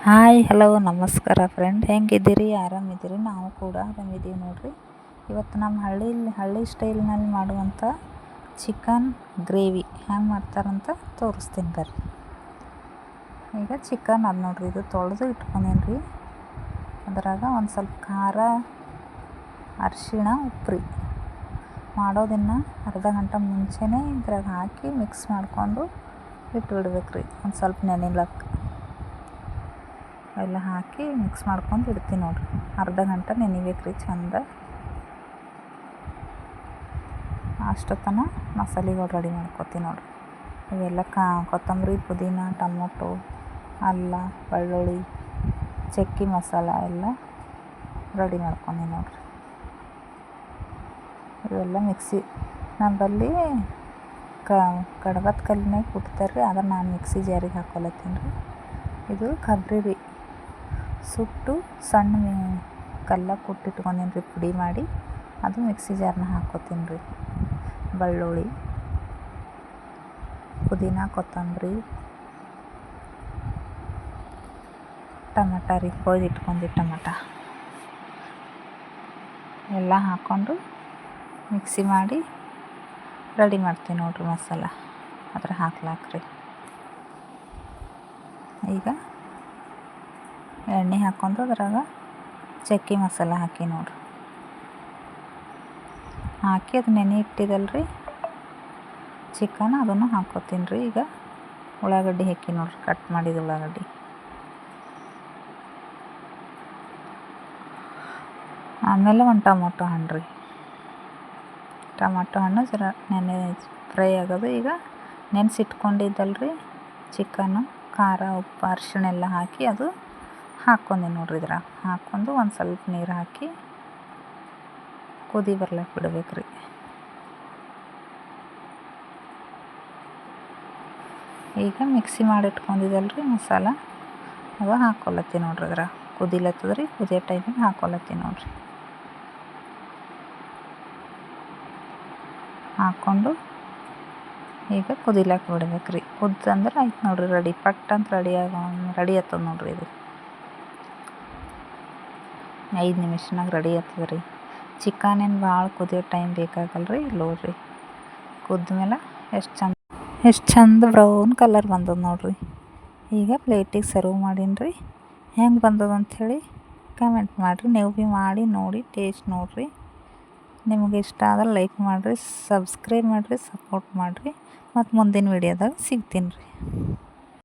Hi hello ನಮಸ್ಕಾರ friend, ಹೆಂಗಿದ್ದೀರಿ? ಆರಾಮಿದ್ದೀರಿ? ನಾವು ಕೂಡ ಆರಾಮಿದ್ದೀವಿ ನೋಡಿರಿ. ಇವತ್ತು ನಮ್ಮ ಹಳ್ಳಿ ಸ್ಟೈಲ್ನಲ್ಲಿ ಮಾಡುವಂಥ ಚಿಕನ್ ಗ್ರೇವಿ ಹೆಂಗೆ ಮಾಡ್ತಾರಂತ ತೋರಿಸ್ತೀನಿ ಬರ್ರಿ. ಈಗ ಚಿಕನ್ ಅದು ನೋಡಿರಿ, ಇದು ತೊಳೆದು ಇಟ್ಕೊಂಡೇನಿ ರೀ. ಅದರಾಗ ಒಂದು ಸ್ವಲ್ಪ ಖಾರ, ಅರಿಶಿಣ, ಉಪ್ಪು ಮಾಡೋದನ್ನು ಅರ್ಧ ಗಂಟೆ ಮುಂಚೆನೇ ಇದ್ರಾಗ ಹಾಕಿ ಮಿಕ್ಸ್ ಮಾಡಿಕೊಂಡು ಇಟ್ಬಿಡ್ಬೇಕು ರೀ. ಒಂದು ಸ್ವಲ್ಪ ನೆನಿಲಕ್ಕೆ ಎಲ್ಲ ಹಾಕಿ ಮಿಕ್ಸ್ ಮಾಡ್ಕೊಂಡು ಇಡ್ತೀನಿ ನೋಡಿರಿ. ಅರ್ಧ ಗಂಟೆ ನೆನಿಬೇಕು ರೀ ಚಂದ. ಅಷ್ಟೊತ್ತನ ಮಸಾಲೆಗಳು ರೆಡಿ ಮಾಡ್ಕೊತೀನಿ ನೋಡಿರಿ. ಇವೆಲ್ಲ ಕೊತ್ತಂಬರಿ, ಪುದೀನ, ಟೊಮೊಟೊ, ಅಲ್ಲ, ಬೆಳ್ಳುಳ್ಳಿ, ಚಕ್ಕೆ ಮಸಾಲ ಎಲ್ಲ ರೆಡಿ ಮಾಡ್ಕೊಂಡಿ ನೋಡಿರಿ. ಇವೆಲ್ಲ ಮಿಕ್ಸಿ ನಮ್ಮಲ್ಲಿ ಕಡ್ಬದ ಕಲ್ಲಿನಾಗ ಕುಟ್ತಾರೆ ರೀ, ಆದರೆ ನಾನು ಮಿಕ್ಸಿ ಜಾರಿಗೆ ಹಾಕ್ಕೊಳತ್ತೀನಿ ರೀ. ಇದು ಕೊಬ್ಬರಿ ರೀ, ಸುಟ್ಟು ಸಣ್ಣ ಕಲ್ಲ ಕುಟ್ಟಿಟ್ಕೊಂಡೀನಿ ರೀ, ಪುಡಿ ಮಾಡಿ. ಅದು ಮಿಕ್ಸಿ ಜಾರ್ನ ಹಾಕ್ಕೊತೀನಿ ರೀ. ಬೆಳ್ಳುಳ್ಳಿ, ಪುದೀನ, ಕೊತ್ತಂಬರಿ, ಟೊಮಟ ರೀ, ಕೊಯ್ದು ಇಟ್ಕೊಂಡು ಟೊಮಟ ಎಲ್ಲ ಹಾಕ್ಕೊಂಡು ಮಿಕ್ಸಿ ಮಾಡಿ ರೆಡಿ ಮಾಡ್ತೀನಿ ನೋಡಿರಿ ಮಸಾಲ. ಅದ್ರ ಹಾಕ್ಲಾಕ್ರಿ. ಈಗ ಎಣ್ಣೆ ಹಾಕ್ಕೊಂಡು ಅದ್ರಾಗ ಚಕ್ಕೆ ಮಸಾಲ ಹಾಕಿ ನೋಡಿರಿ. ಹಾಕಿ ಅದು ನೆನೆ ಇಟ್ಟಿದ್ದಲ್ರಿ ಚಿಕನ್, ಅದನ್ನು ಹಾಕ್ಕೊತೀನಿ ರೀ. ಈಗ ಉಳ್ಳಾಗಡ್ಡಿ ಹಾಕಿ ನೋಡಿರಿ, ಕಟ್ ಮಾಡಿದ ಉಳ್ಳಾಗಡ್ಡಿ. ಆಮೇಲೆ ಒಂದು ಟೊಮೊಟೊ ಹಣ್ಣು ರೀ. ಟೊಮೊಟೊ ಹಣ್ಣು ಜರ ಫ್ರೈ ಆಗೋದು. ಈಗ ನೆನೆಸಿಟ್ಕೊಂಡಿದ್ದಲ್ರಿ ಚಿಕನ್ನು, ಖಾರ, ಉಪ್ಪು, ಅರಿಶಿಣ ಎಲ್ಲ ಹಾಕಿ ಅದು ಹಾಕ್ಕೊಂಡೆ ನೋಡಿರಿ. ಇದ್ರಾಗ ಹಾಕ್ಕೊಂಡು ಒಂದು ಸ್ವಲ್ಪ ನೀರು ಹಾಕಿ ಕುದಿ ಬರ್ಲಕ್ಕೆ ಬಿಡ್ಬೇಕು ರೀ. ಈಗ ಮಿಕ್ಸಿ ಮಾಡಿ ಇಟ್ಕೊಂಡಿದ್ದಲ್ರಿ ಮಸಾಲ, ಅದು ಹಾಕ್ಕೊಳತ್ತೀನಿ ನೋಡ್ರಿ. ಅದ್ರಾಗ ಕುದಿಲತ್ತದ್ರಿ, ಕುದಿಯೋ ಟೈಮಿಗೆ ಹಾಕ್ಕೊಳತ್ತೀನಿ ನೋಡಿರಿ. ಹಾಕ್ಕೊಂಡು ಈಗ ಕುದಿಲಕ್ಕೆ ಬಿಡ್ಬೇಕು ರೀ. ಕುದ್ದಂದ್ರೆ ಆಯ್ತು ನೋಡಿರಿ, ರೆಡಿ. ಪಟ್ ಅಂತ ರೆಡಿ ಆಗ್ತದೆ ನೋಡಿರಿ. ಇದು 5 ನಿಮಿಷನಾಗ ರೆಡಿ ಆಗ್ತದೆ ರೀ. ಚಿಕನ್ ಏನು ಭಾಳ ಕುದಿಯೋ ಟೈಮ್ ಬೇಕಾಗಲ್ಲ ರೀ. ನೋಡಿರಿ ಕುದ್ಮೇಲೆ ಎಷ್ಟು ಚಂದ ಬ್ರೌನ್ ಕಲರ್ ಬಂದದ ನೋಡಿರಿ. ಈಗ ಪ್ಲೇಟಿಗೆ ಸರ್ವ್ ಮಾಡೀನಿ ರೀ. ಹೆಂಗೆ ಬಂದದ ಅಂಥೇಳಿ ಕಮೆಂಟ್ ಮಾಡಿರಿ. ನೀವು ಭೀ ಮಾಡಿ ನೋಡಿ ಟೇಸ್ಟ್ ನೋಡಿರಿ. ನಿಮಗೆ ಇಷ್ಟ ಆದ್ರೆ ಲೈಕ್ ಮಾಡಿರಿ, ಸಬ್ಸ್ಕ್ರೈಬ್ ಮಾಡಿರಿ, ಸಪೋರ್ಟ್ ಮಾಡಿರಿ. ಮತ್ತು ಮುಂದಿನ ವಿಡಿಯೋದಾಗ ಸಿಗ್ತೀನಿ ರೀ.